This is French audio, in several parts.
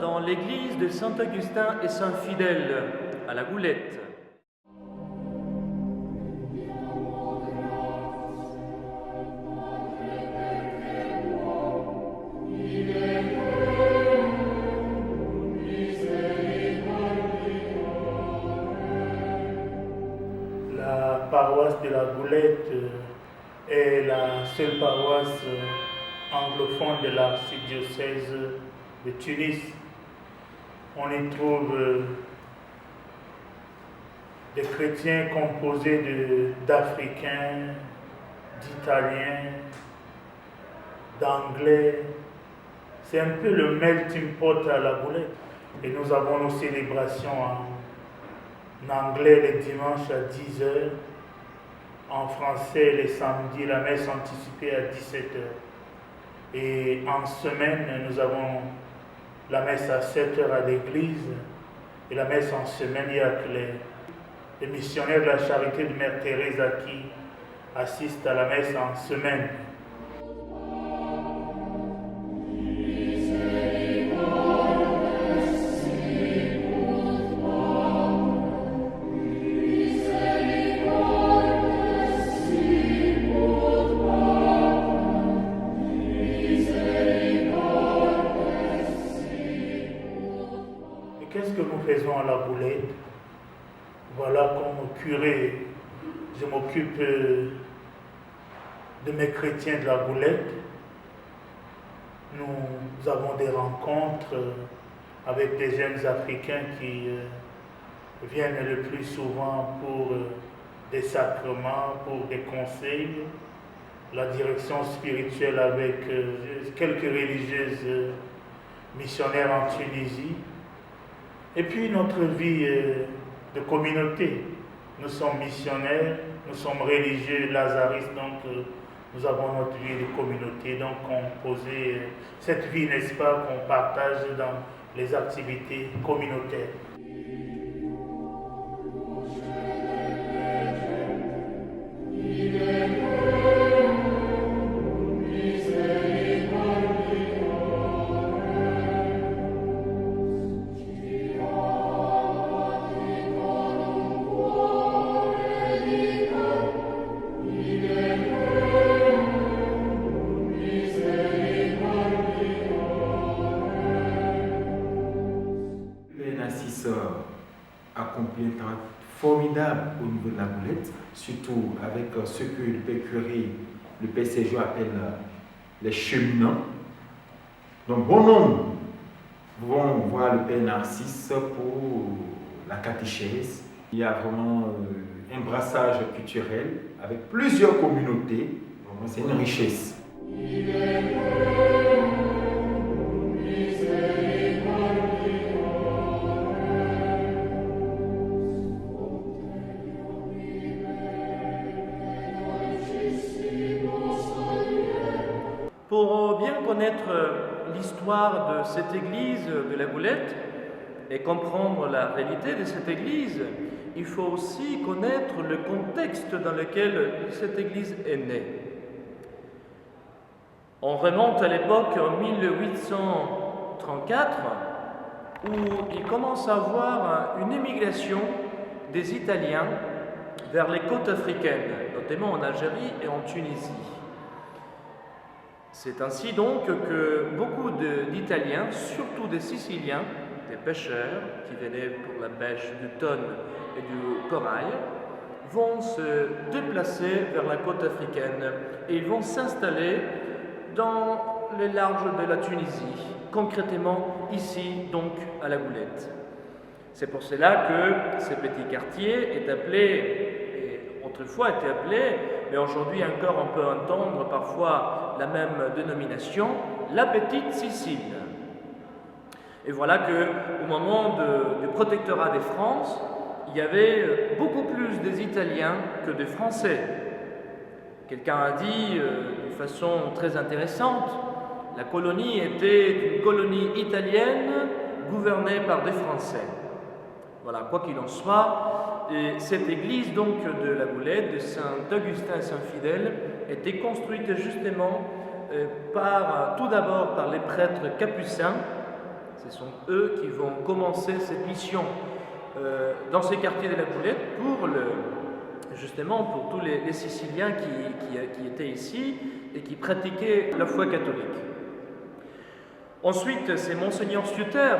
dans l'église de Saint-Augustin et Saint-Fidèle à la Goulette. La paroisse de la Goulette est la seule paroisse anglophone de l'archidiocèse de Tunis. On y trouve des chrétiens composés d'Africains, d'Italiens, d'Anglais. C'est un peu le melting pot à la Goulette. Et nous avons nos célébrations en anglais les dimanches à 10h, en français les samedis, la messe anticipée à 17h. Et en semaine, nous avons la messe à 7h à l'église. Et la messe en semaine, il y a que les missionnaires de la charité de Mère Thérèse qui assistent à la messe en semaine. Qu'est-ce que nous faisons à la Goulette? Voilà, comme curé, je m'occupe de mes chrétiens de la Goulette. Nous avons des rencontres avec des jeunes Africains qui viennent le plus souvent pour des sacrements, pour des conseils, la direction spirituelle avec quelques religieuses missionnaires en Tunisie. Et puis notre vie de communauté. Nous sommes missionnaires, nous sommes religieux lazaristes, donc nous avons notre vie de communauté. Donc on posait cette vie, n'est-ce pas, qu'on partage dans les activités communautaires. Accompli un travail formidable au niveau de la Goulette, surtout avec ce que le père curé, le père Sergio appelle les cheminants. Donc bon nombre vont voir le père Narcisse pour la catéchèse. Il y a vraiment un brassage culturel avec plusieurs communautés. C'est une richesse. Pour bien connaître l'histoire de cette église de la Goulette et comprendre la réalité de cette église, il faut aussi connaître le contexte dans lequel cette église est née. On remonte à l'époque en 1834 où il commence à avoir une émigration des Italiens vers les côtes africaines, notamment en Algérie et en Tunisie. C'est ainsi donc que beaucoup d'Italiens, surtout des Siciliens, des pêcheurs qui venaient pour la pêche du thon et du corail, vont se déplacer vers la côte africaine et ils vont s'installer dans les larges de la Tunisie, concrètement ici donc à la Goulette. C'est pour cela que ce petit quartier est appelé, et autrefois était appelé, mais aujourd'hui encore on peut entendre parfois la même dénomination, la Petite Sicile. Et voilà qu'au moment du protectorat des France, il y avait beaucoup plus des Italiens que des Français. Quelqu'un a dit de façon très intéressante, la colonie était une colonie italienne gouvernée par des Français. Voilà, quoi qu'il en soit, et cette église donc de la Goulette, de Saint-Augustin et Saint-Fidèle, était construite justement tout d'abord par les prêtres capucins Ce sont eux qui vont commencer cette mission dans ces quartiers de la Goulette justement pour tous les Siciliens qui étaient ici et qui pratiquaient la foi catholique. Ensuite, c'est Monseigneur Suter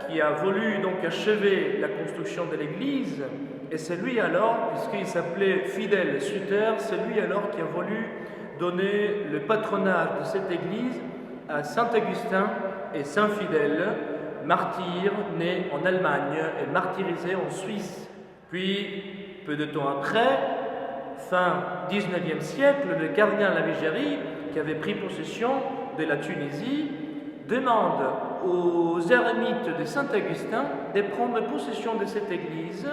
qui a voulu donc achever la construction de l'église, et c'est lui alors, puisqu'il s'appelait Fidèle Suter, c'est lui alors qui a voulu donner le patronage de cette église à Saint Augustin et Saint Fidèle, martyrs nés en Allemagne et martyrisés en Suisse. Puis, peu de temps après, fin 19e siècle, le cardinal Lavigéry, qui avait pris possession de la Tunisie, demande aux ermites de Saint-Augustin de prendre possession de cette église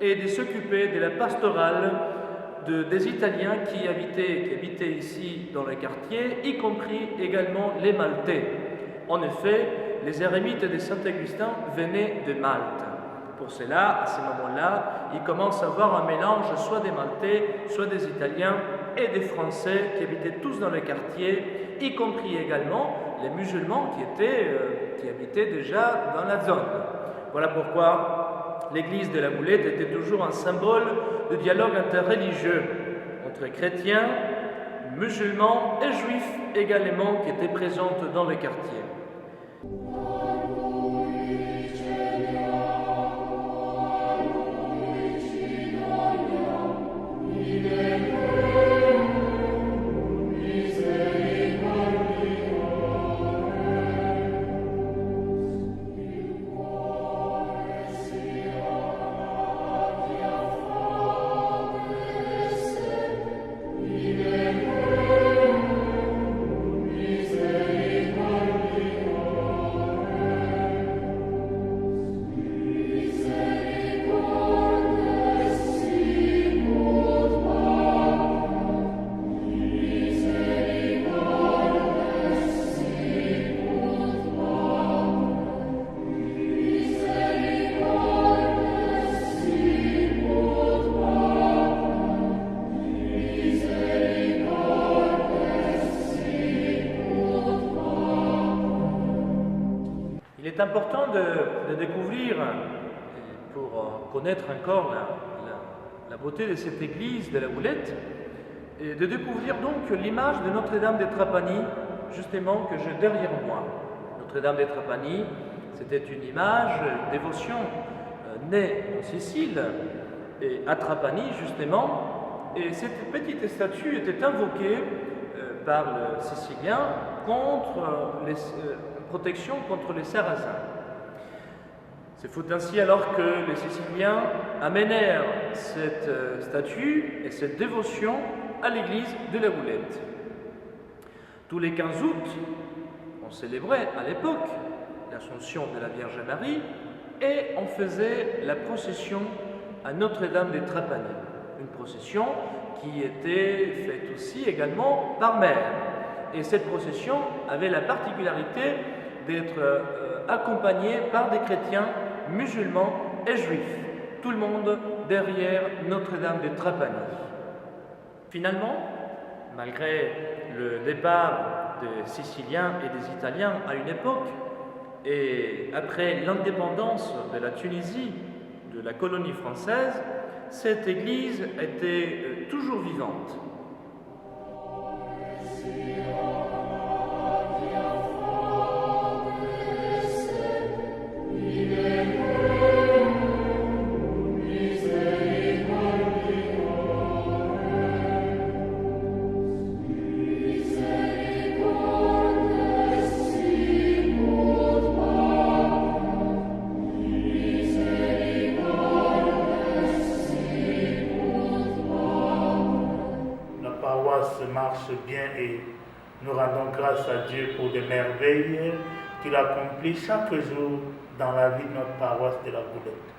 et de s'occuper de la pastorale des Italiens qui habitaient ici dans le quartier, y compris également les Maltais. En effet, les ermites de Saint-Augustin venaient de Malte. Pour cela, à ce moment-là, il commence à avoir un mélange soit des Maltais, soit des Italiens et des Français qui habitaient tous dans le quartier, y compris également les musulmans qui habitaient déjà dans la zone. Voilà pourquoi l'église de la Goulette était toujours un symbole de dialogue interreligieux entre chrétiens, musulmans et juifs également qui étaient présents dans le quartier. C'est important de découvrir, pour connaître encore la beauté de cette église de la Goulette, et de découvrir donc l'image de Notre-Dame de Trapani, justement, que j'ai derrière moi. Notre-Dame de Trapani, c'était une image, une dévotion née en Sicile, et à Trapani, justement, et cette petite statue était invoquée par le Sicilien contre protection contre les Sarrasins. C'est fut ainsi alors que les Siciliens amenèrent cette statue et cette dévotion à l'église de la Goulette. Tous les 15 août, on célébrait à l'époque l'Assomption de la Vierge Marie et on faisait la procession à Notre-Dame de Trapani. Une procession qui était faite aussi également par mer. Et cette procession avait la particularité d'être accompagnée par des chrétiens musulmans et juifs, tout le monde derrière Notre-Dame de Trapani. Finalement, malgré le départ des Siciliens et des Italiens à une époque, et après l'indépendance de la Tunisie, de la colonie française, cette église était toujours vivante. Marche bien et nous rendons grâce à Dieu pour des merveilles qu'il accomplit chaque jour dans la vie de notre paroisse de la Goulette.